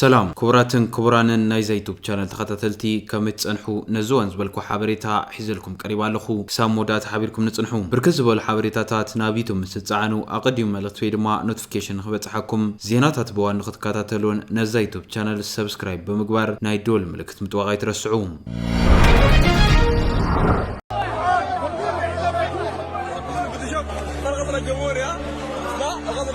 سلام كبراتن كبرانن ناي زيتوب channel تخاتلتي كمتصنحو نزوان زبلكو حبريتا حيزلكم قريبا لخو سامودات حبيركم نصنحو بركز زبل حبريتاتات نابيتو مستعانو اقديم ملكت ويدما نوتيفيكيشن خبصحكم زيناتات بوان نختكاتلون نزيتوب channel سبسكرايب بمغبار ناي دول ملكت متوقع يترسعو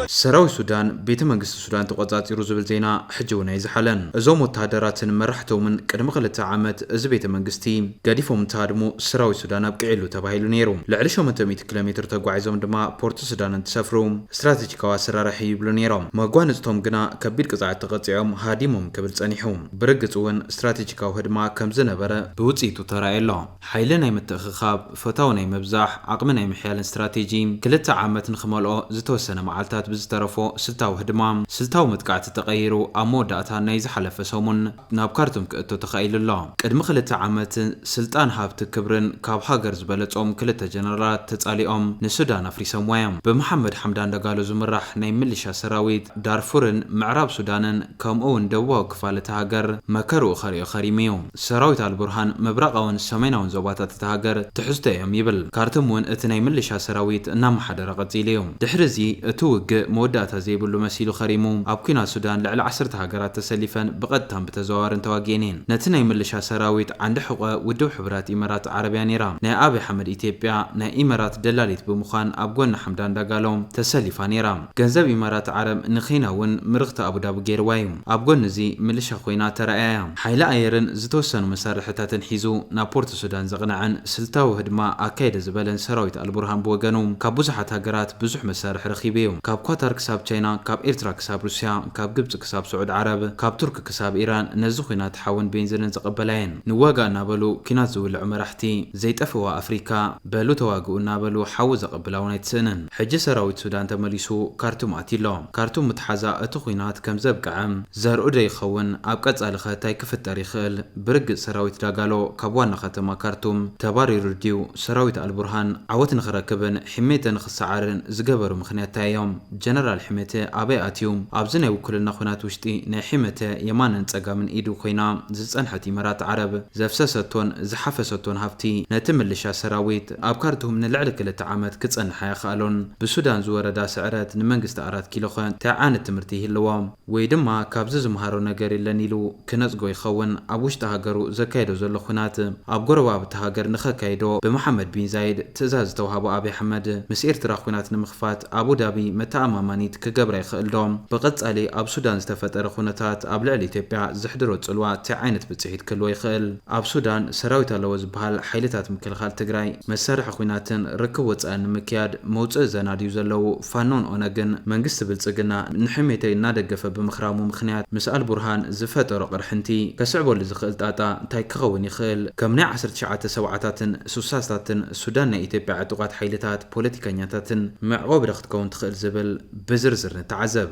سراوي السودان بيت منجس السودان تقاطات يروزبل زينا حجونا يزحلن ازوم متهدرات مرحتو من قدم خلت عامت از بيت منجستي قاديفو متهدمو سراوي السودان ابقعلو تباهيلو نيرو لعلشو 800 كيلومتر تقواعزوم دما بورت السودان تسافرو استراتيجيكا سرارح يبلو نيرو ماغوانزتهم قنا كبير قطعة تقاطعهم هاديمهم قبل صنيحهم برقصون استراتيجيكا وهدما كم زنبره بوصيتو ترايلو حيلنا يمتخخاب فتاونا يمبزاح عقمنا يمحيال استراتيجي كلتا عامت نخمالو زتوسنا معالتات بزترفو سلتاو هدمام سلتاو متقعت تغيرو اموداتا نايز حلف سومن نابكارتم كأتو تخيل الله قدم خلت عامت سلطان هابت كبرن كاب هاجر زبلتهم كلتا جنرالات تتاليهم نسودان افريسم ويام بمحمد حمدان دقالو زمرح ناي مليشا سراويت دارفورن معراب سودانن كام اون دواق فالت هاجر مكرو خري خريميو سراويت البرهان مبرقون سميناون زوباتات تهاجر تحستيهم يبل كارتمون اتناي مليشا سراويت نام حدر قتيليهم دحرزي اتوق موداتا زيبلو مسيلو خريمو ابكينا السودان لعل 10 هاجرات تسلفا بقدتهم بتزوارن تواجينين نتنا يملشا سراويت عند حقوق ودو حبرات امارات عربيه نيرام نا ابي حمد ايثيوبيا نا امارات دلاليت بمخان ابغون حمدان دغالوم تسلفا نيرام غنزب امارات عرب نخينا ون مرغت ابو دابو غيروايم ابغون زي ملشا خوينا ترايا حيلا ايرن زتوسن مسارحتاتن حيزو نا بورت السودان زغنعن سلتاو هدما اكيد زبلن سراويت البرهان بوغنوم كابوزحات هاجرات بزح مسارح رخيبيوم كاب كوتر كساب تشاينا كاب إيرترا كساب روسيا كاب جبت كساب سعود عرب كاب ترك كساب إيران نزخنا تحاون بينزلن زقبلين نواجا نابلو كنات زول عمرحتي زيت أفوا أفريقيا بلو تواجو نابلو حوز قبلاون يتسنن حج سراويت السودان تمليسو كارتوم أتيلو كارتوم متحزا أتخينات كم زبق عام زار أدري خون أبقت على ختاي كف التاريخ برق سراويت داقالو كابوان ختما كارتوم تباري رديو سراويت البرهان عوتن خركبن حميتن خسعارن زقبر مخنيات يوم جنرال حمته ابي اتيوم ابزنه وكلنا خنات وشتي نحمته يمان نصقا من ايدو خوينا زصنحت امارات عرب زفسستون زحفستون هفتي نتملشا سراويت ابكارتهم من العلك لتعامت كصنح يخالون بسودان زوردا سعرات نمنغست 4 كيلو خن تعان تمرتي هلوام ويدما كابز زمهارو نغير لنيلو كنصغو يخون ابوشت هاجرو زكايدو زلو خنات ابغروا بتهاجر نخكايدو بمحمد بن زايد تزاز توهابو ابي حمد مسير تراخونات نمخفات ابو دابي متامامانيت كجبر يخلدهم بقصالي اب سودان استفتر خونتات اب لعل ايثيوبيا زحدرو صلوا تعينت بتصحيت كلو يخل اب سودان سراويت لوز بحال حيلتات مكلخال تግራይ مسارح خوناتن ركب وصان مكياد موص زناديو زلو فانون اونغن منግስት ብልጽግና ንሕሜተይ እናደገፈ በመخرامو ምክንያት مسال برهان زفتر قرحنتي كسعبول زخل طاطا انتي كخون يخل كمنا 19 سبعاتاتن سوساستاتن سودان ايثيوبيا عطقات حيلتات بوليتيكانياتاتن معقوب رختكون تخل زبل بزرزر نتعذب.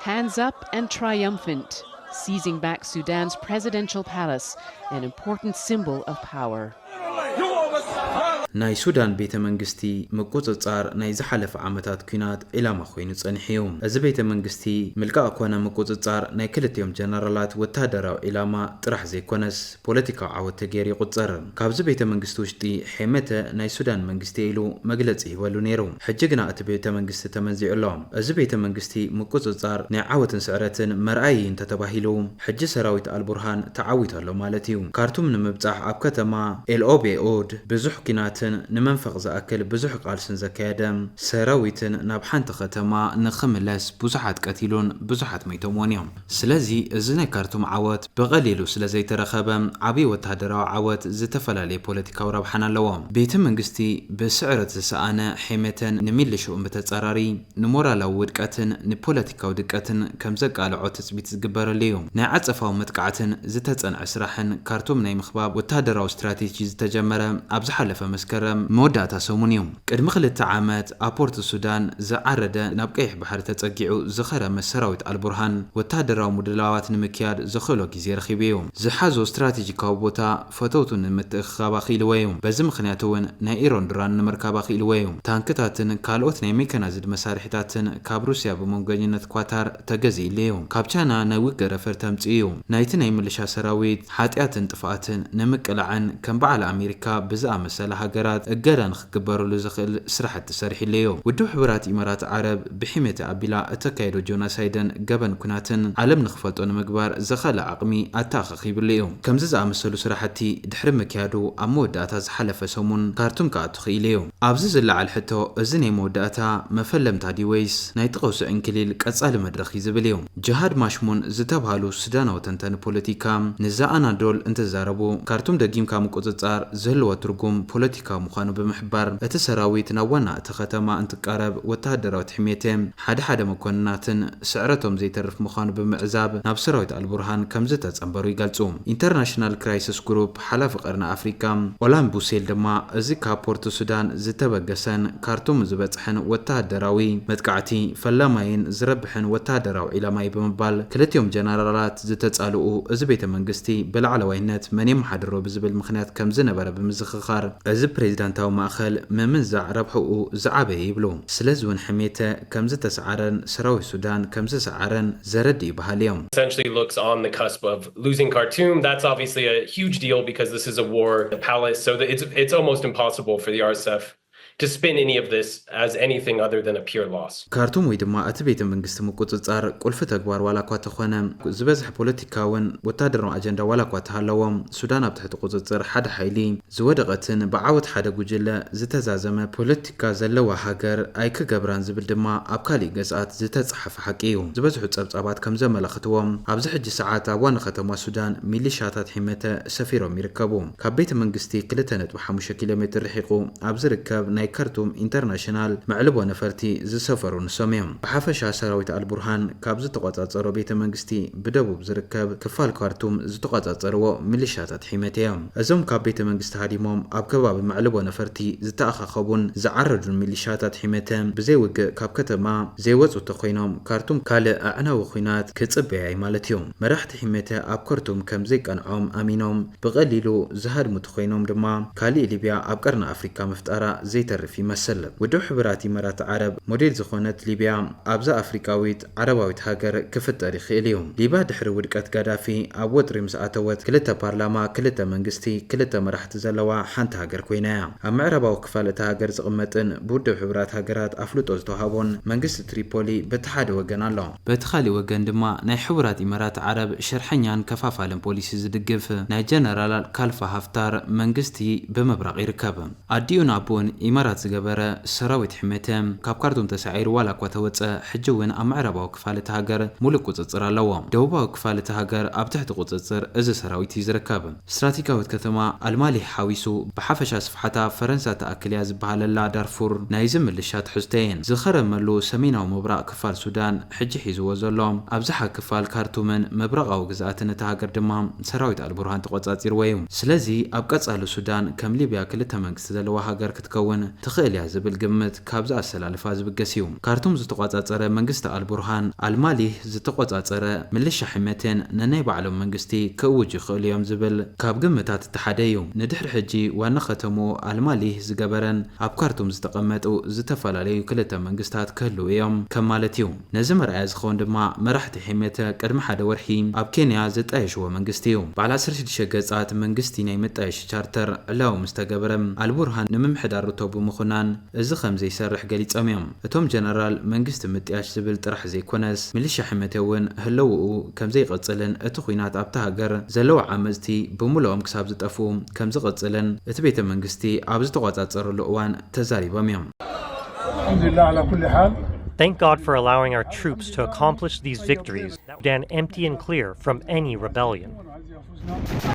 Hands up and triumphant, seizing back Sudan's presidential palace, an important symbol of power. ناي سودان بيت منجستي مقوصصار ناي زحلف عامتات كينات الى ما خوينو صنحيوم از بيت منجستي ملقا اكوانا مقوصصار ناي كلتيوم جنرالات وتادراو الى ما طرح زي كونس بوليتيكا عوت تغيري قصر كابز بيت منجستو شتي حمته ناي سودان منجستي له مغلصي ولو نيرو حجغنا ات بيت منجست تمنزي لهم از بيت منجستي مقوصصار ناي عوتن سعرتن مرأيين تتباهيلو حج سراويت البرهان تعويت له مالتيوم كارتوم نمبصح اب كتما ال او بي اود بزح كينات نمنفق زاكل بزح قالسن زكادم سراويتن نابحنت ختما نخملس بزحات قتيلون بزحات ميتومونيوم سلازي ازنا كارتوم عوت بغليلو سلازي ترخبم عبي وتهدراو عوت زتفلالي بوليتيكا وربحنا لوام بيت منجستي بسعرة سانا حيمتن نميلشو متتصراري نمورالاو ودقاتن نبوليتيكا ودقاتن كم زقالعو تثبيت زغبر اليوم نعصفاو متقعتن زتتصنع سراحن كارتوم ناي مخباب وتهدراو استراتيجي زتجمره ابز حلفه መስከረም መወዳእታ ሰሙን እዮም ቅድሚ 2 ዓመት ኣፖርት ሱዳን ዝዓረደ ናብ ቀይሕ ባሕሪ ተጸጊዑ ዝኸረመ ሰራዊት አልቡርሃን ወታደራዊ ሙድላዋት ንምክያድ ዝኽእሎ ግዜ ረኺቡ እዮም ዝሓዞ ስትራቴጂካዊ ቦታ ፈተውቱን ንምትእኽኻብ ኣኺልዎ እዮም በዚ ምኽንያት እውን ናይ ኢራን ድራን ንምርካብ ኣኺልዎ እዮም ታንክታትን ካልኦት ናይ ሜካናይዝድ መሳርሒታትን ካብ ሩስያ ብመንገኝነት ኳታር ተገዚኢሉ እዮም ካብ ቻይና ናይ ውግእ ረፈር ተምጽኡ እዮም ናይቲ ናይ ምልሻ ሰራዊት ሓጢያትን ጥፍኣትን ንምቅላዕን ከም በዓል ኣሜሪካ ብዝኣመሰለ ሃገራት እገዳ ንኽግበረሉ ዝኽእል ስራሕቲ ተሰሪሒሉ እዮም ውድብ ሕቡራት ኢማራት ዓረብ ብሒመት ኣቢላ እተካየዶ ጆኖሳይድን ገበን ኩናትን ዓለም ንኽፈልጦ ንምግባር ዝኸለ ዓቕሚ ኣተኣኻኺብሉ እዮም ከምዚ ዝኣመሰሉ ስራሕቲ ድሕሪ ምክያዱ ኣብ መወዳእታ ዝሓለፈ ሰሙን ካርቱም ከኣቱ ኽኢሉ እዮም ኣብዚ ዝለዓል ሕቶ እዚ ናይ መወዳእታ መፈለምታ ዲወይስ ናይ ተቐውስዕ እንክሊል ቀጻሊ መድረኽ ዝብል እዮም ጅሃድ ማሽሙን ዝተባሃሉ ሱዳናዊ ተንተኒ ፖለቲካ ንዛኣናዶል እንተዛረቡ ካርቱም ደጊምካ ምቁፅጻር ዝህልዎ ትርጉም ፖለቲካዊ ምዃኑ ብምሕባር እቲ ሰራዊት ናብ ዋና እቲ ከተማ እንትቃረብ ወተሃደራዊ ትሕሜት ሓደ መኮንናትን ስዕረቶም ዘይተርፍ ምዃኑ ብምዕዛብ ናብ ሰራዊት አልቡርሃን ከምዚ ተጸንበሩ ይገልጹ ኢንተርናሽናል ክራይሲስ ግሩፕ ሓላፊ ቀርኒ ኣፍሪካ ኦላም ቡሴል ድማ እዚ ካብ ፖርት ሱዳን ዝተበገሰን ካርቱም ዝበጽሕን ወተሃደራዊ መጥቃዕቲ ፈላማይን ዝረብሕን ወተሃደራዊ ዒላማይ ብምባል ክልቲኦም ጀነራላት ዝተጻልኡ እዚ ቤተ መንግስቲ ብላዕለዋይነት መን የመሓድሮ ብዝብል ምኽንያት ከም ዝነበረ ብምዝኽኻር እዚ ፕሬዚዳንታዊ ማእኸል ምምንዛዕ ረብሕኡ ዝዓበየ ይብሉ ስለዚ እውን ሕሜተ ከም ዝተሰዓረን ሰራዊት ሱዳን ከም ዝሰዓረን ዘረድእ ይበሃል እዮም essentially looks on the cusp of losing Khartoum. That's obviously a huge deal because this is a war palace, so it's almost impossible for the RSF to spin any of this as anything other than a pure loss. ካርቱም ወይ ድማ እቲ ቤተ መንግስቲ ምቁጽጻር ቁልፊ ተግባር ዋላ እኳ ተኾነ ዝበዝሕ ፖለቲካውን ወታደራዊ ኣጀንዳ ዋላ እኳ ተሃለዎም ሱዳን ኣብ ትሕቲ ቁጽጽር ሓደ ሓይሊ ዝወደቐትን ብዓወት ሓደ ጉጅለ ዝተዛዘመ ፖለቲካ ዘለዋ ሃገር ኣይክገብራን ዝብል ድማ ኣብ ካሊእ ገጽኣት ዝተጻሕፈ ሓቂ እዩ ዝበዝሑ ጸብጻባት ከም ዘመላኽትዎም ኣብዚ ሕጂ ሰዓት ኣብ ዋና ከተማ ሱዳን ሚሊሻታት ሒመተ ሰፊሮም ይርከቡ ካብ ቤተ መንግስቲ 2.5 ኪሎ ሜትር ርሒቑ ኣብ ዝርከብ ናይ ካርቱም ኢንተርናሽናል መዕልቦ ነፈርቲ ዝሰፈሩ ንሶም እዮም ብሓፈሻ ሰራዊት አልቡርሃን ካብ ዝተቆጻጸሮ ቤተ መንግስቲ ብደቡብ ዝርከብ ክፋል ካርቱም ዝተቆጻጸርዎ ሚሊሻታት ሒመት እዮም እዞም ካብ ቤተ መንግስቲ ሃዲሞም ኣብ ከባቢ መዕልቦ ነፈርቲ ዝተኣኻኸቡን ዝዓረዱን ሚሊሻታት ሒመት ብዘይውግእ ካብ ከተማ ዘይወጹ ተኾይኖም ካርቱም ካልእ ኣዕናዊ ኩናት ክጽበያ ማለት እዩ መራሕቲ ሒመት ኣብ ካርቱም ከም ዘይቀንዖም ኣሚኖም ብቐሊሉ ዝሃድሙ ተኾይኖም ድማ ካሊእ ሊብያ ኣብ ቀርኒ ኣፍሪካ ምፍጣራ ዘይተርፍ ይመስል ውድብ ሕቡራት ኢማራት ዓረብ ሞዴል ዝኾነት ሊብያ ኣብዛ ኣፍሪካዊት ዓረባዊት ሃገር ክፍጠር ይኽእል እዩ ሊብያ ድሕሪ ውድቀት ጋዳፊ ኣብ ወጥሪ ምስ ኣተወት ክልተ ፓርላማ ክልተ መንግስቲ ክልተ መራሕቲ ዘለዋ ሓንቲ ሃገር ኮይና እያ ኣብ ምዕራባዊ ክፋል እታ ሃገር ዝቕመጥን ብውድብ ሕቡራት ሃገራት ኣፍልጦ ዝተዋሃቦን መንግስቲ ትሪፖሊ በቲ ሓደ ወገን ኣሎ በቲ ካሊእ ወገን ድማ ናይ ሕቡራት ኢማራት ዓረብ ሸርሐኛን ከፋፋልን ፖሊሲ ዝድግፍ ናይ ጀነራል ካልፋ ሃፍታር መንግስቲ ብምብራቕ ይርከብ ኣዲኡን ኣቦን ኢማራት ዝገበረ ሰራዊት ሕመተም ካብ ካርቱም ተሳዒሩ ዋላ እኳ ተወፀ ሕጂ እውን ኣብ ምዕራባዊ ክፋል እቲ ሃገር ሙሉእ ቁፅፅር ኣለዎ ደቡባዊ ክፋል እቲ ሃገር ኣብ ትሕቲ ቁፅፅር እዚ ሰራዊት እዩ ዝርከብ ስትራቴጂካዊት ከተማ አልማሊህ ሓዊሱ ብሓፈሻ ስፍሓታ ፈረንሳ ተኣክልያ ዝበሃለላ ዳርፉር ናይ ዝምልሻ ትሕዝተየን ዝኸረመሉ ሰሜናዊ ምብራቕ ክፋል ሱዳን ሕጂ ሒዝዎ ዘሎ ኣብዝሓ ክፋል ካርቱምን ምብራቓዊ ግዝኣትን እቲ ሃገር ድማ ሰራዊት አልቡርሃን ተቆጻጺርዎ እዩ ስለዚ ኣብ ቀጻሊ ሱዳን ከም ሊብያ ክልተ መንግስቲ ዘለዋ ሃገር ክትከውን ትኽእል እያ ዝብል ግምት ካብዚ ኣሰላልፋ ዝብገስ እዩ ካርቱም ዝተቆጻጸረ መንግስቲ አልቡርሃን አልማሊህ ዝተቆጻጸረ ምልሻ ሕመትን ነናይ ባዕሎም መንግስቲ ክእውጅ ይኽእሉ እዮም ዝብል ካብ ግምታት እተሓደ እዩ ንድሕሪ ሕጂ ዋና ከተሙ አልማሊህ ዝገበረን ኣብ ካርቱም ዝተቐመጡ ዝተፈላለዩ ክልተ መንግስታት ክህልው እዮም ከም ማለት እዩ ነዚ መርኣያ ዝኸውን ድማ መራሕቲ ሕመተ ቅድሚ ሓደ ወርሒ ኣብ ኬንያ ዘጣየሽዎ መንግስቲ እዩ ባዕል 16 ገጻት መንግስቲ ናይ መጣየሽ ቻርተር ዕላው ምስ ተገበረ አልቡርሃን ንምምሕዳር ርተቡ ምኹናን እዚ ከም ዘይሰርሕ ገሊጾም እዮም እቶም ጀነራል መንግስቲ ምጥያሽ ዝብል ጥራሕ ዘይኮነስ ሚሊሻ ሕመተ እውን ህልውኡ ከም ዘይቀጽልን እቲ ኩናት ኣብታ ሃገር ዘለዋ ዓመፅቲ ብምልኦም ክሳብ ዝጠፉ ከም ዝቀጽልን እቲ ቤተ መንግስቲ ኣብ ዝተቆጻጸረሉ እዋን ተዛሪቦም እዮም አልሐምዱሊላህ ዓላ ኩሊ ሓል Thank God for allowing our troops to accomplish these victories, Sudan empty and clear from any rebellion.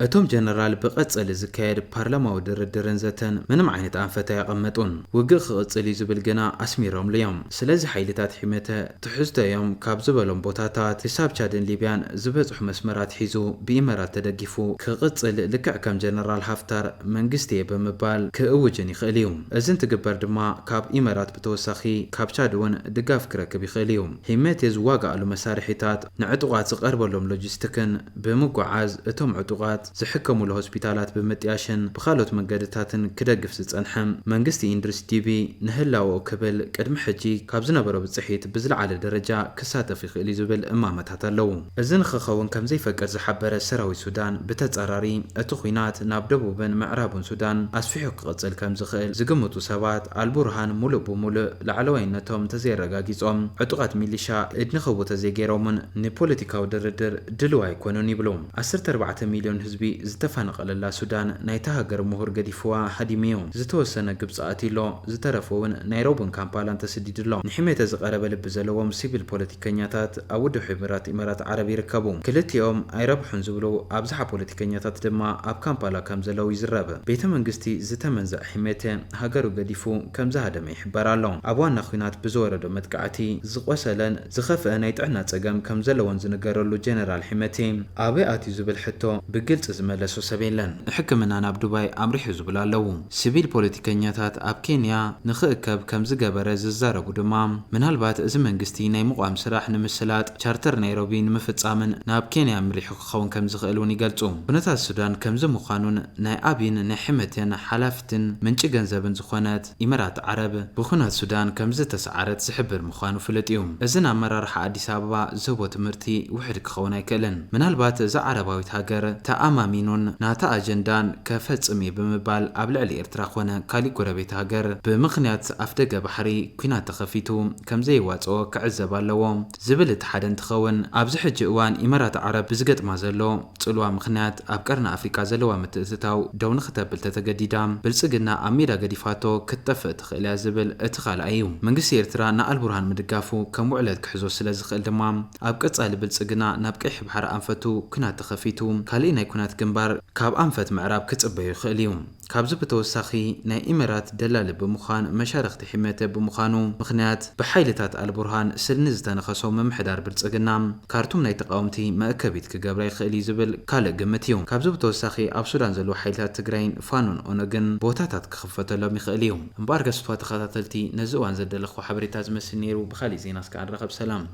እቶም ጀነራል በቀጸል ዝካየድ ፓርላማዊ ድርድርን ዘተን ምንም ዓይነት አንፈታ ያቀመጡን ውግእ ክቅጽል ዝብል ግና አስሚሮም ልዮም ስለዚ ኃይልታት ሒመተ ትሕዝቶዮም ካብ ዝበሎም ቦታታት ሂሳብ ቻድን ሊብያን ዝበጽሑ መስመራት ሒዙ ብኢመራት ተደጊፉ ክቅጽል ልክዕ ከም ጀነራል ሃፍታር መንግስቲ ብምባል ክእውጅን ይኽእል እዩ እዝን ትግበር ድማ ካብ ኢመራት ብተወሳኺ ካብ ቻድ እውን ድጋፍ ክረክብ ይኽእል እዩ ሒመት ዝዋጋእሉ መሳርሒታት ንዕጡቃት ዝቀርበሎም ሎጂስቲክን ብምጓዓዝ እቶም ዕጡቃት ዝሕከሙሉ ሆስፒታላት ብምጥያሽን ብኻልኦት መንገድታትን ክደግፍ ዝጸንሐም መንግስቲ ኢንድሪስ ዲቢ ንህላው ክብል ቅድሚ ሕጂ ካብ ዝነበሮ ብጽሒት ብዝለዓለ ደረጃ ክሳተፍ ይኽእል ዝብል እማመታት ኣለው እዝን ክኸውን ከም ዘይፈቅድ ዝሓበረ ሰራዊት ሱዳን ብተጻራሪ እቲ ኩናት ናብ ደቡብን ምዕራብን ሱዳን ኣስፊሑ ክቅጽል ከም ዝኽእል ዝግምቱ ሰባት አልቡርሃን ሙሉእ ብሙሉእ ላዕለዋይነቶም ተዘይረጋጊጾም ዕጡቃት ሚሊሻ እድኒ ኽቡተ ዘይገይሮምን ንፖለቲካዊ ድርድር ድልዋ ኣይኮኑን ይብሉ 14 ሚሊዮን ህዝቢ ዝተፋነቐለላ ሱዳን ናይታ ሃገር ምሁር ገዲፍዋ ሃዲሚዮ ዝተወሰነ ግብፂ ኣቲሎ ዝተረፈውን ናይሮብን ካምፓላን ተሰዲድሎ ንሕሜተ ዝቐረበ ልቢ ዘለዎም ሲቪል ፖለቲከኛታት ኣብ ውድብ ሕብራት ኢማራት ዓረብ ይርከቡ ክልቲኦም ኣይረብሑን ዝብሉ ኣብዝሓ ፖለቲከኛታት ድማ ኣብ ካምፓላ ከም ዘለው ይዝረብ ቤተ መንግስቲ ዝተመንዘዕ ሕሜተ ሃገሩ ገዲፉ ከም ዝሃደመ ይሕበር ኣሎ ኣብ ዋና ኩናት ብዝወረዶ መጥቃዕቲ ዝቆሰለን ዝኸፍአ ናይ ጥዕና ጸገም ከም ዘለዎን ዝነገረሉ ጀነራል ሕሜተ ኣበይ ኣትዩ ዝብል ሕቶ ብግልጽ ዝመለሱ ሰብ የለን ሕክምና ናብ ዱባይ ኣምሪሑ ዝብል ኣለዉ ሲቪል ፖለቲከኛታት ኣብ ኬንያ ንኽእከብ ከም ዝገበረ ዝዛረቡ ድማ ምናልባት እዚ መንግስቲ ናይ ምቋም ስራሕ ንምስላጥ ቻርተር ናይሮቢ ንምፍጻምን ናብ ኬንያ ኣምሪሑ ክኸውን ከም ዝኽእል እውን ይገልጹ ኩነታት ሱዳን ከም ዝምዃኑን ናይ ኣብይን ናይ ሕመትን ሓላፍትን ምንጪ ገንዘብን ዝኾነት ኢማራት ዓረብ ብኩናት ሱዳን ከም ዝተሰዓረት ዝሕብር ምዃኑ ፍልጥ እዩ እዝን ኣመራርሓ አዲስ አበባ ዝህቦ ትምህርቲ ውሕድ ክኸውን ኣይክእልን ምናልባት እዛ ዓረባዊት ሃገር ተኣማሚኑን ናታ አጀንዳን ከፈጽም ብምባል ኣብ ልዕሊ ኤርትራ ኮነ ካሊእ ጎረቤት ሃገር ብምኽንያት ኣፍደገ ባሕሪ ኩናት ተኸፊቱ ከም ዘይዋጽኦ ክዕዘብ ኣለዎ ዝብል እቲ ሓደ እንትኸውን ኣብዚ ሕጂ እዋን ኢማራት ዓረብ ብዝገጥማ ዘሎ ጽልዋ ምኽንያት ኣብ ቀርኒ ኣፍሪካ ዘለዋ ምትእትታው ደው ንኽተብል ተተገዲዳ ብልጽግና ኣብ ሜዳ ገዲፋቶ ክትጠፍእ ትኽእል እያ ዝብል እቲ ካልኣይ እዩ መንግስቲ ኤርትራ ንኣልቡርሃን ምድጋፉ ከም ውዕለት ክሕዞ ስለ ዝኽእል ድማ ኣብ ቀጻሊ ብልጽግና ናብ ቀይሕ ባሕሪ ኣንፈቱ ኩናት ተኸፊቱ ካሊእ ናይ ኩናት ግንባር ካብ ኣንፈት ምዕራብ ክጽበዩ ይኽእል እዩ ካብዚ ብተወሳኺ ናይ ኢማራት ደላሊ ብምዃን መሻርክቲ ሕመተ ብምዃኑ ምኽንያት ብሓይልታት አልቡርሃን ስልኒ ዝተነኸሶ ምምሕዳር ብልጽግና ካርቱም ናይ ተቃውምቲ መእከቢት ክገብራ ይኽእል ዝብል ካልእ ግምት እዩ ካብዚ ብተወሳኺ ኣብ ሱዳን ዘለዉ ሓይልታት ትግራይን ፋኖን ኦነግን ቦታታት ክኽፈተሎም ይኽእል እዩ እምበር ገስቷ ተኸታተልቲ ነዚ እዋን ዘደለኽዎ ሓበሬታ ዝመስል ነይሩ ብኻሊእ ዜና እስከ ንረኸብ ሰላም